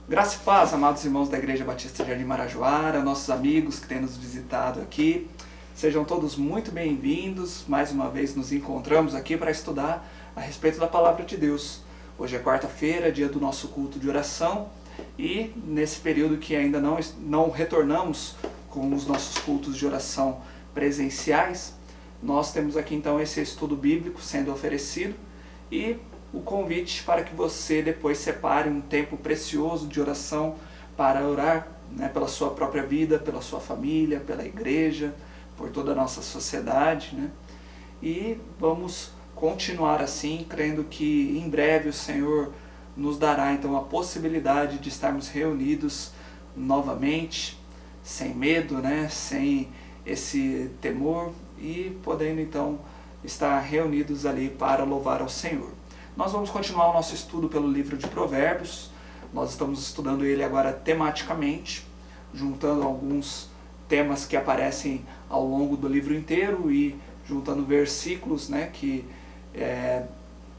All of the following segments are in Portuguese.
Graça e paz, amados irmãos da Igreja Batista de Jardim Marajoara, nossos amigos que têm nos visitado aqui. Sejam todos muito bem-vindos. Mais uma vez nos encontramos aqui para estudar a respeito da Palavra de Deus. Hoje é quarta-feira, dia do nosso culto de oração, e nesse período que ainda não retornamos com os nossos cultos de oração presenciais, nós temos aqui então esse estudo bíblico sendo oferecido e o convite para que você depois separe um tempo precioso de oração para orar, pela sua própria vida, pela sua família, pela igreja, por toda a nossa sociedade, E vamos continuar assim, crendo que em breve o Senhor nos dará então a possibilidade de estarmos reunidos novamente, sem medo, sem esse temor, e podendo então estar reunidos ali para louvar ao Senhor. Nós vamos continuar o nosso estudo pelo livro de Provérbios. Nós estamos estudando ele agora tematicamente, juntando alguns temas que aparecem ao longo do livro inteiro e juntando versículos que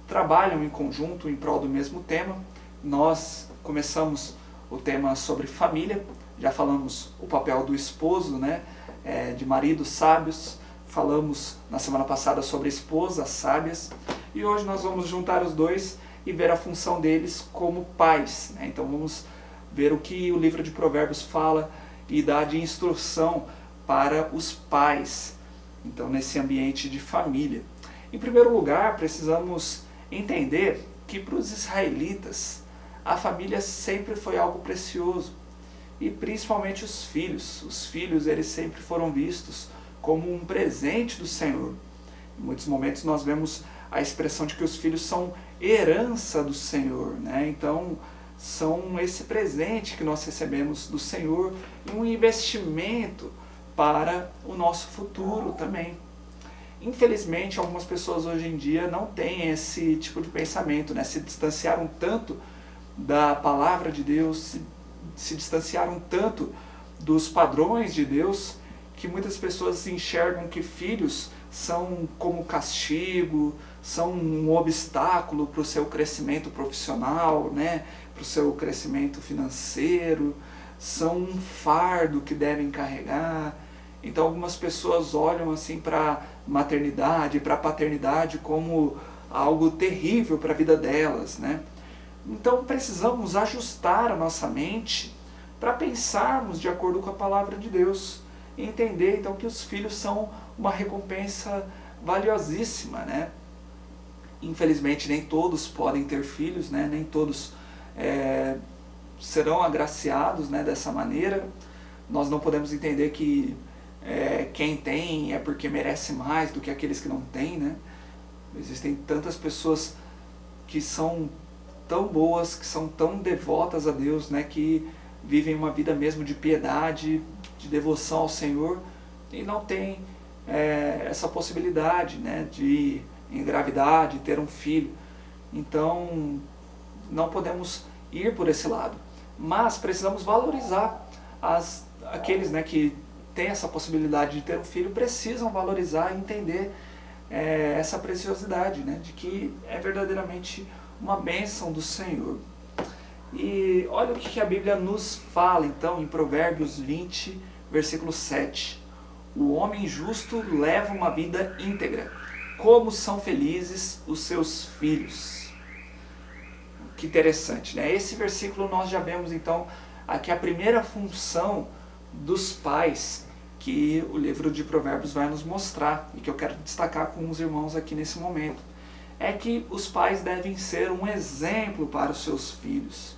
trabalham em conjunto em prol do mesmo tema. Nós começamos o tema sobre família, já falamos o papel do esposo, de maridos sábios. Falamos na semana passada sobre esposas sábias, e hoje nós vamos juntar os dois e ver a função deles como pais. Então vamos ver o que o livro de Provérbios fala e dá de instrução para os pais, então nesse ambiente de família. Em primeiro lugar, precisamos entender que para os israelitas a família sempre foi algo precioso, e principalmente os filhos. Os filhos eles sempre foram vistos como um presente do Senhor. Em muitos momentos nós vemos a expressão de que os filhos são herança do Senhor, Então são esse presente que nós recebemos do Senhor e um investimento para o nosso futuro também. Infelizmente, algumas pessoas hoje em dia não têm esse tipo de pensamento, se distanciaram tanto da palavra de Deus, se distanciaram tanto dos padrões de Deus, que muitas pessoas enxergam que filhos são como castigo, são um obstáculo para o seu crescimento profissional, para o seu crescimento financeiro, são um fardo que devem carregar. Então algumas pessoas olham assim para a maternidade, para a paternidade como algo terrível para a vida delas, Então precisamos ajustar a nossa mente para pensarmos de acordo com a palavra de Deus e entender então que os filhos são uma recompensa valiosíssima, Infelizmente nem todos podem ter filhos, nem todos serão agraciados dessa maneira. Nós não podemos entender que quem tem é porque merece mais do que aqueles que não têm, Existem tantas pessoas que são tão boas, que são tão devotas a Deus, que vivem uma vida mesmo de piedade, de devoção ao Senhor, e não tem essa possibilidade de engravidar, de ter um filho. Então não podemos ir por esse lado, mas precisamos valorizar aqueles que têm essa possibilidade de ter um filho. Precisam valorizar e entender essa preciosidade, de que é verdadeiramente uma bênção do Senhor. E olha o que a Bíblia nos fala então em Provérbios 20, versículo 7. O homem justo leva uma vida íntegra, como são felizes os seus filhos. Que interessante, Esse versículo nós já vemos então aqui a primeira função dos pais que o livro de Provérbios vai nos mostrar, e que eu quero destacar com os irmãos aqui nesse momento. É que os pais devem ser um exemplo para os seus filhos.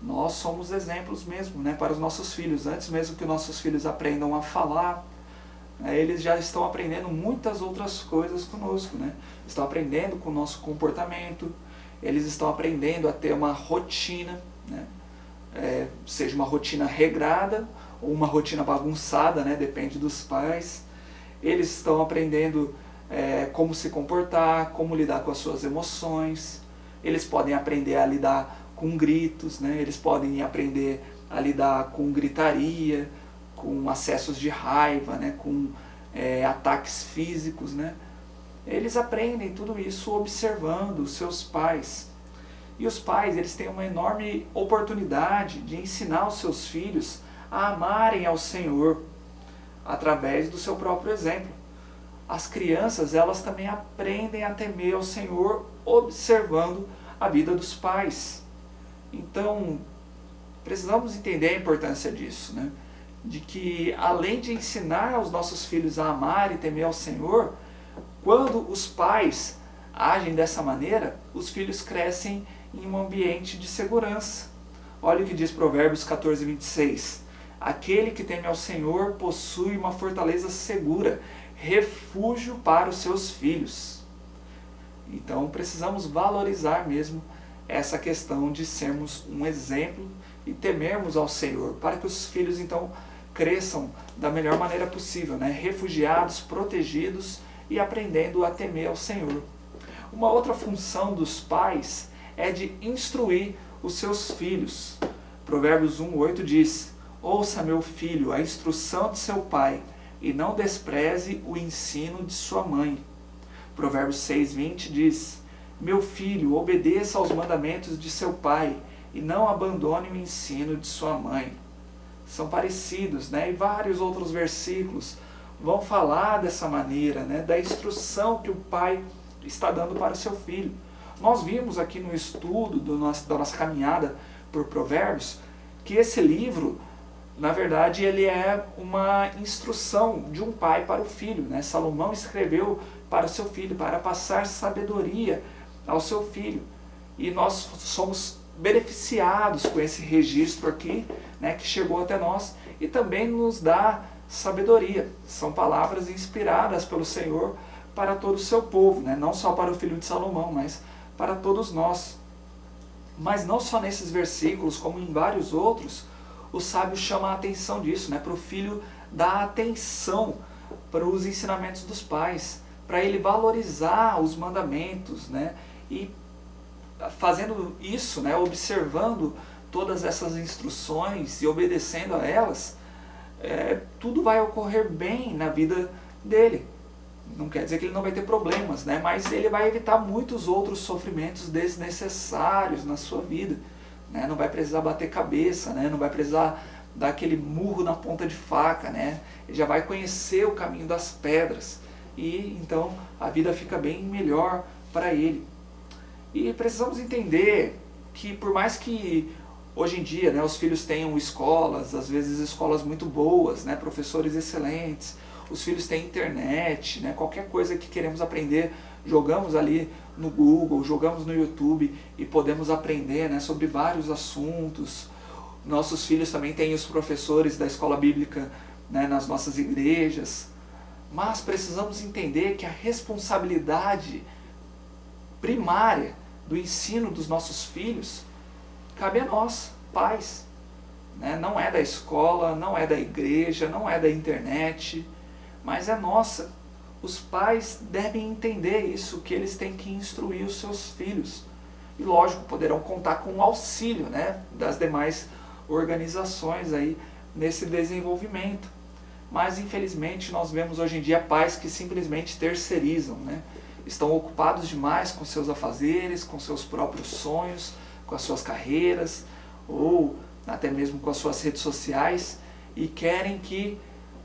Nós somos exemplos mesmo, para os nossos filhos. Antes mesmo que nossos filhos aprendam a falar, eles já estão aprendendo muitas outras coisas conosco, Estão aprendendo com o nosso comportamento, eles estão aprendendo a ter uma rotina, seja uma rotina regrada ou uma rotina bagunçada, depende dos pais. Eles estão aprendendo como se comportar, como lidar com as suas emoções. Eles podem aprender a lidar com gritos, Eles podem aprender a lidar com gritaria, com acessos de raiva, com ataques físicos, Eles aprendem tudo isso observando os seus pais. E os pais, eles têm uma enorme oportunidade de ensinar os seus filhos a amarem ao Senhor através do seu próprio exemplo. As crianças, elas também aprendem a temer ao Senhor observando a vida dos pais. Então, precisamos entender a importância disso, né? De que, além de ensinar os nossos filhos a amar e temer ao Senhor, quando os pais agem dessa maneira, os filhos crescem em um ambiente de segurança. Olha o que diz Provérbios 14, 26. Aquele que teme ao Senhor possui uma fortaleza segura, refúgio para os seus filhos. Então precisamos valorizar mesmo essa questão de sermos um exemplo e temermos ao Senhor, para que os filhos então cresçam da melhor maneira possível, né? Refugiados, protegidos e aprendendo a temer ao Senhor. Uma outra função dos pais é de instruir os seus filhos. Provérbios 1:8 diz: ouça, meu filho, a instrução de seu pai, e não despreze o ensino de sua mãe. Provérbios 6:20 diz: meu filho, obedeça aos mandamentos de seu pai, e não abandone o ensino de sua mãe. São parecidos, né? E vários outros versículos vão falar dessa maneira, né? Da instrução que o pai está dando para o seu filho. Nós vimos aqui no estudo da nossa caminhada por Provérbios, que esse livro, na verdade, ele é uma instrução de um pai para o filho, né? Salomão escreveu para o seu filho, para passar sabedoria ao seu filho. E nós somos beneficiados com esse registro aqui, né, que chegou até nós, e também nos dá sabedoria. São palavras inspiradas pelo Senhor para todo o seu povo, né? Não só para o filho de Salomão, mas para todos nós. Mas não só nesses versículos, como em vários outros, o sábio chama a atenção disso, né? Para o filho dar atenção para os ensinamentos dos pais, para ele valorizar os mandamentos, né? E fazendo isso, né? Observando todas essas instruções e obedecendo a elas, tudo vai ocorrer bem na vida dele. Não quer dizer que ele não vai ter problemas, né? Mas ele vai evitar muitos outros sofrimentos desnecessários na sua vida, né? Não vai precisar bater cabeça, né? Não vai precisar dar aquele murro na ponta de faca, né? Ele já vai conhecer o caminho das pedras e então a vida fica bem melhor para ele. E precisamos entender que, por mais que hoje em dia, né, os filhos tenham escolas, às vezes escolas muito boas, né, professores excelentes, os filhos têm internet, né, qualquer coisa que queremos aprender, jogamos ali no Google, jogamos no YouTube e podemos aprender, né, sobre vários assuntos. Nossos filhos também têm os professores da escola bíblica, né, nas nossas igrejas. Mas precisamos entender que a responsabilidade primária do ensino dos nossos filhos cabe a nós, pais, né? Não é da escola, não é da igreja, não é da internet, mas é nossa. Os pais devem entender isso, que eles têm que instruir os seus filhos. E lógico, poderão contar com o auxílio, né, das demais organizações aí nesse desenvolvimento. Mas infelizmente nós vemos hoje em dia pais que simplesmente terceirizam, né? Estão ocupados demais com seus afazeres, com seus próprios sonhos, com as suas carreiras, ou até mesmo com as suas redes sociais, e querem que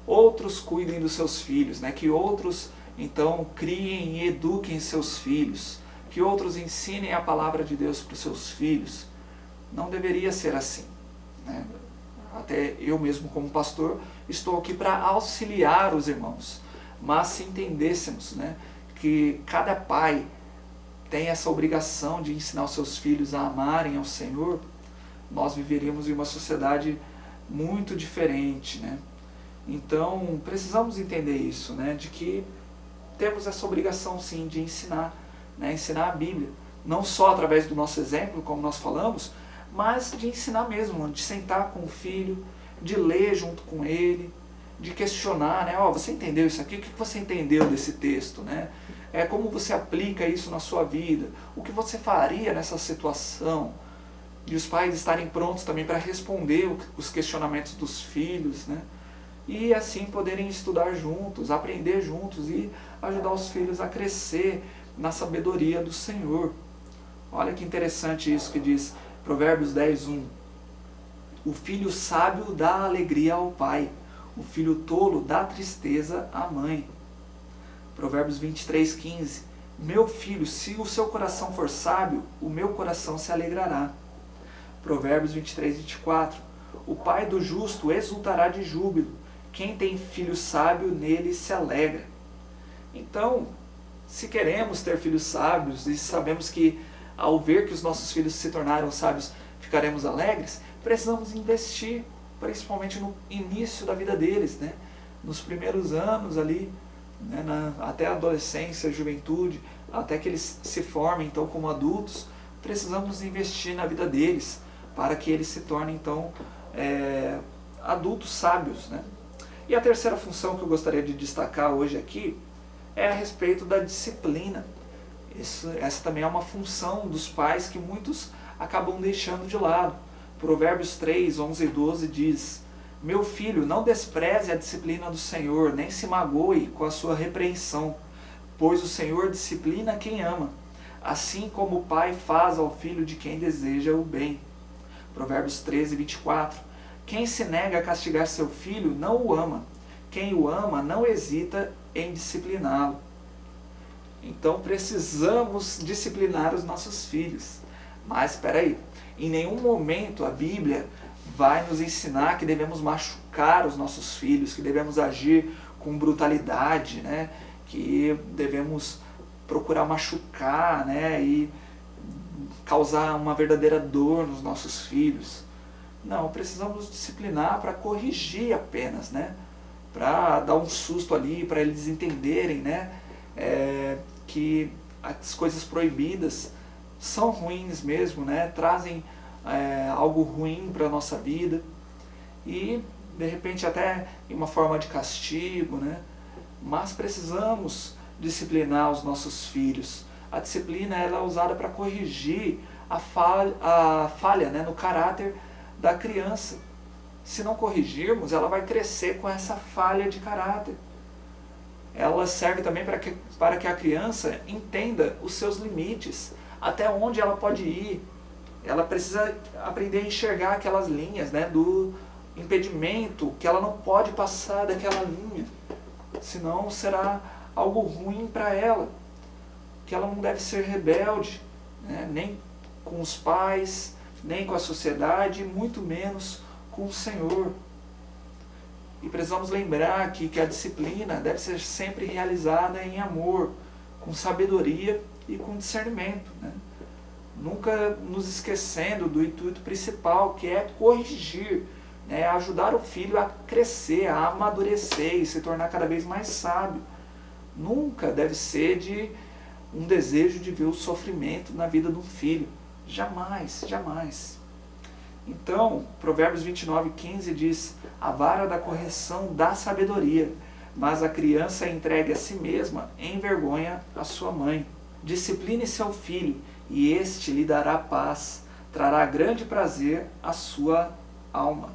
outros cuidem dos seus filhos, né? Que outros então criem e eduquem seus filhos, que outros ensinem a palavra de Deus para os seus filhos. Não deveria ser assim, né? Até eu mesmo como pastor estou aqui para auxiliar os irmãos, mas se entendêssemos, né, que cada pai tem essa obrigação de ensinar os seus filhos a amarem ao Senhor, nós viveríamos em uma sociedade muito diferente, né? Então precisamos entender isso, né, de que temos essa obrigação sim de ensinar, né, ensinar a Bíblia, não só através do nosso exemplo, como nós falamos, mas de ensinar mesmo, de sentar com o filho, de ler junto com ele, de questionar, né? Você entendeu isso aqui? O que você entendeu desse texto, né? Como você aplica isso na sua vida? O que você faria nessa situação? E os pais estarem prontos também para responder os questionamentos dos filhos, né? E assim poderem estudar juntos, aprender juntos e ajudar os filhos a crescer na sabedoria do Senhor. Olha que interessante isso que diz Provérbios 10:1. O filho sábio dá alegria ao pai, o filho tolo dá tristeza à mãe. Provérbios 23:15. Meu filho, se o seu coração for sábio, o meu coração se alegrará. Provérbios 23:24. O pai do justo exultará de júbilo, quem tem filho sábio nele se alegra. Então, se queremos ter filhos sábios e sabemos que ao ver que os nossos filhos se tornaram sábios ficaremos alegres, precisamos investir, principalmente no início da vida deles, né? Nos primeiros anos ali, né? Até a adolescência, juventude, até que eles se formem então como adultos, precisamos investir na vida deles para que eles se tornem então adultos sábios, né? E a terceira função que eu gostaria de destacar hoje aqui é a respeito da disciplina. Essa também é uma função dos pais que muitos acabam deixando de lado. Provérbios 3:11 e 12 diz: Meu filho, não despreze a disciplina do Senhor, nem se magoe com a sua repreensão, pois o Senhor disciplina quem ama, assim como o pai faz ao filho de quem deseja o bem. Provérbios 13:24. Quem se nega a castigar seu filho não o ama, quem o ama não hesita em discipliná-lo. Então precisamos disciplinar os nossos filhos. Mas espera aí, em nenhum momento a Bíblia vai nos ensinar que devemos machucar os nossos filhos, que devemos agir com brutalidade, né? Que devemos procurar machucar, né? E causar uma verdadeira dor nos nossos filhos. Não, precisamos disciplinar para corrigir apenas, né? Para dar um susto ali, para eles entenderem, né? Que as coisas proibidas são ruins mesmo, né? Trazem algo ruim para a nossa vida e de repente até em uma forma de castigo, né? Mas precisamos disciplinar os nossos filhos. A disciplina ela é usada para corrigir a falha, né, no caráter da criança. Se não corrigirmos, ela vai crescer com essa falha de caráter. Ela serve também para que a criança entenda os seus limites, até onde ela pode ir. Ela precisa aprender a enxergar aquelas linhas, né, do impedimento, que ela não pode passar daquela linha, senão será algo ruim para ela. Que ela não deve ser rebelde, né, nem com os pais, nem com a sociedade, muito menos com o Senhor. E precisamos lembrar que a disciplina deve ser sempre realizada em amor, com sabedoria e com discernimento, né? Nunca nos esquecendo do intuito principal, que é corrigir, né? Ajudar o filho a crescer, a amadurecer e se tornar cada vez mais sábio. Nunca deve ser de um desejo de ver o sofrimento na vida do filho. Jamais, jamais. Então, Provérbios 29:15 diz: a vara da correção dá sabedoria, mas a criança entregue a si mesma envergonha a sua mãe. Discipline seu filho, e este lhe dará paz, trará grande prazer à sua alma.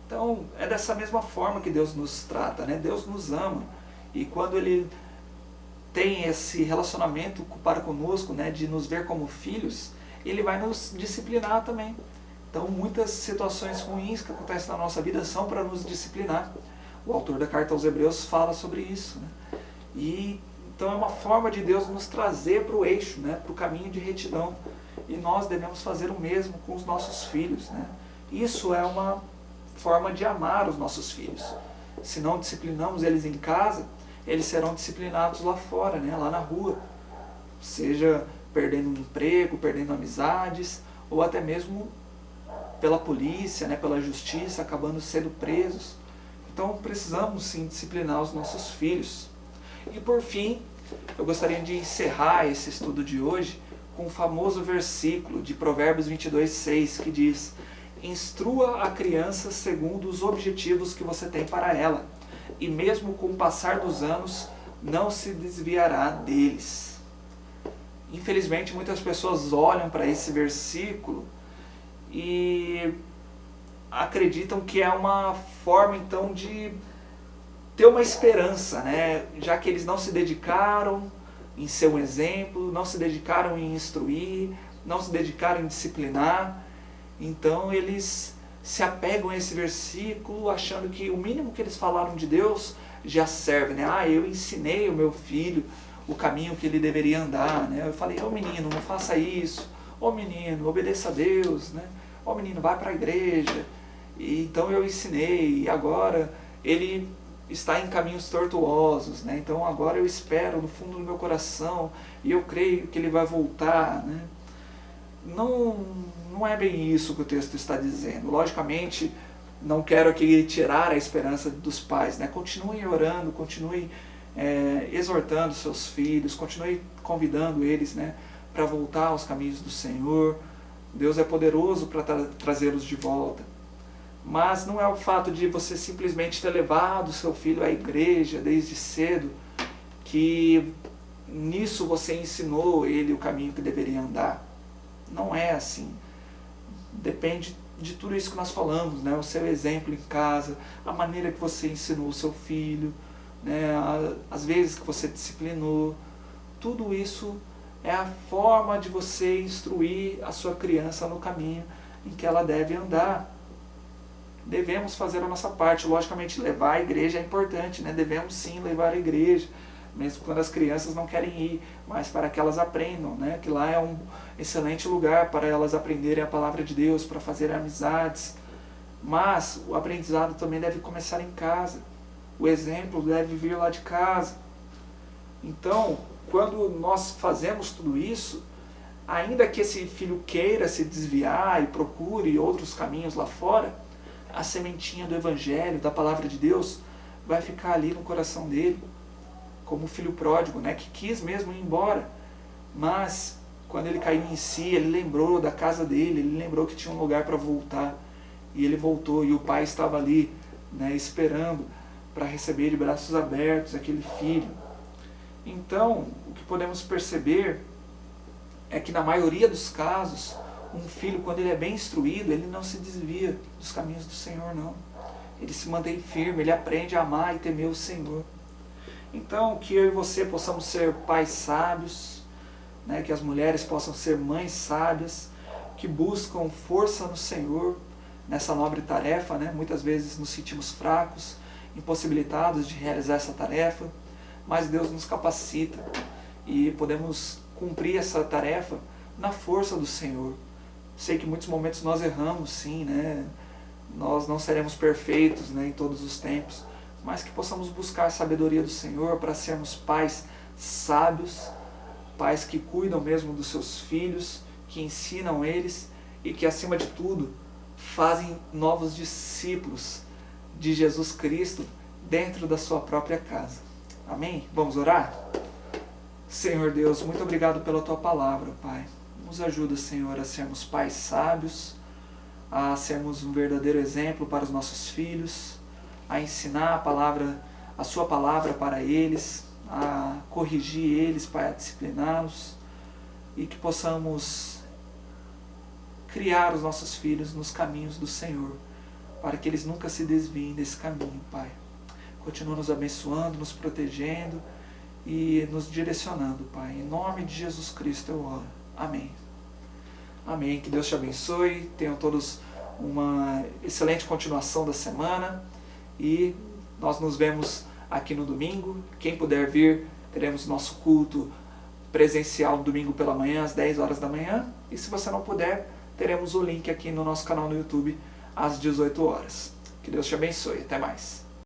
Então, é dessa mesma forma que Deus nos trata, né? Deus nos ama, e quando Ele tem esse relacionamento para conosco, né, de nos ver como filhos, Ele vai nos disciplinar também. Então, muitas situações ruins que acontecem na nossa vida são para nos disciplinar. O autor da carta aos Hebreus fala sobre isso, né? E então é uma forma de Deus nos trazer para o eixo, né, para o caminho de retidão. E nós devemos fazer o mesmo com os nossos filhos, né? Isso é uma forma de amar os nossos filhos. Se não disciplinamos eles em casa, eles serão disciplinados lá fora, né, lá na rua. Seja perdendo um emprego, perdendo amizades, ou até mesmo pela polícia, né, pela justiça, acabando sendo presos. Então precisamos sim disciplinar os nossos filhos. E por fim, eu gostaria de encerrar esse estudo de hoje com o famoso versículo de Provérbios 22:6, que diz: instrua a criança segundo os objetivos que você tem para ela, e mesmo com o passar dos anos não se desviará deles. Infelizmente, muitas pessoas olham para esse versículo e acreditam que é uma forma então de ter uma esperança, né? Já que eles não se dedicaram, em ser um exemplo, não se dedicaram em instruir, não se dedicaram em disciplinar. Então eles se apegam a esse versículo achando que o mínimo que eles falaram de Deus já serve, né? Eu ensinei o meu filho o caminho que ele deveria andar, né? Eu falei, menino, não faça isso, menino, obedeça a Deus, né? Menino, vai para a igreja. E então eu ensinei, e agora ele está em caminhos tortuosos, né? Então agora eu espero no fundo do meu coração e eu creio que ele vai voltar, né? Não é bem isso que o texto está dizendo. Logicamente, não quero aqui tirar a esperança dos pais, né? Continuem orando, continuem exortando seus filhos, continuem convidando eles, né, para voltar aos caminhos do Senhor. Deus é poderoso para trazê-los de volta. Mas não é o fato de você simplesmente ter levado seu filho à igreja desde cedo que nisso você ensinou ele o caminho que deveria andar. Não é assim. Depende de tudo isso que nós falamos, né? O seu exemplo em casa, a maneira que você ensinou o seu filho, né? As vezes que você disciplinou. Tudo isso é a forma de você instruir a sua criança no caminho em que ela deve andar. Devemos fazer a nossa parte. Logicamente, levar a igreja é importante, né? Devemos sim levar a igreja, mesmo quando as crianças não querem ir, mas para que elas aprendam, né? Que lá é um excelente lugar para elas aprenderem a palavra de Deus, para fazerem amizades. Mas o aprendizado também deve começar em casa. O exemplo deve vir lá de casa. Então, quando nós fazemos tudo isso, ainda que esse filho queira se desviar e procure outros caminhos lá fora, a sementinha do Evangelho, da palavra de Deus, vai ficar ali no coração dele, como o filho pródigo, né, que quis mesmo ir embora, mas quando ele caiu em si, ele lembrou da casa dele, ele lembrou que tinha um lugar para voltar, e ele voltou, e o pai estava ali, né, esperando para receber de braços abertos aquele filho. Então, o que podemos perceber é que na maioria dos casos, um filho, quando ele é bem instruído, ele não se desvia dos caminhos do Senhor, não. Ele se mantém firme, ele aprende a amar e temer o Senhor. Então, que eu e você possamos ser pais sábios, né? Que as mulheres possam ser mães sábias, que buscam força no Senhor nessa nobre tarefa, né? Muitas vezes nos sentimos fracos, impossibilitados de realizar essa tarefa, mas Deus nos capacita e podemos cumprir essa tarefa na força do Senhor. Sei que em muitos momentos nós erramos, sim, né? Nós não seremos perfeitos, né, em todos os tempos, mas que possamos buscar a sabedoria do Senhor para sermos pais sábios, pais que cuidam mesmo dos seus filhos, que ensinam eles e que, acima de tudo, fazem novos discípulos de Jesus Cristo dentro da sua própria casa. Amém? Vamos orar? Senhor Deus, muito obrigado pela Tua palavra, Pai. Nos ajuda, Senhor, a sermos pais sábios, a sermos um verdadeiro exemplo para os nossos filhos, a ensinar a Sua palavra para eles, a corrigir eles, Pai, a discipliná-los, e que possamos criar os nossos filhos nos caminhos do Senhor, para que eles nunca se desviem desse caminho, Pai. Continua nos abençoando, nos protegendo e nos direcionando, Pai. Em nome de Jesus Cristo eu oro. Amém. Amém. Que Deus te abençoe. Tenham todos uma excelente continuação da semana. E nós nos vemos aqui no domingo. Quem puder vir, teremos nosso culto presencial no domingo pela manhã, às 10 horas da manhã. E se você não puder, teremos o link aqui no nosso canal no YouTube às 18 horas. Que Deus te abençoe. Até mais.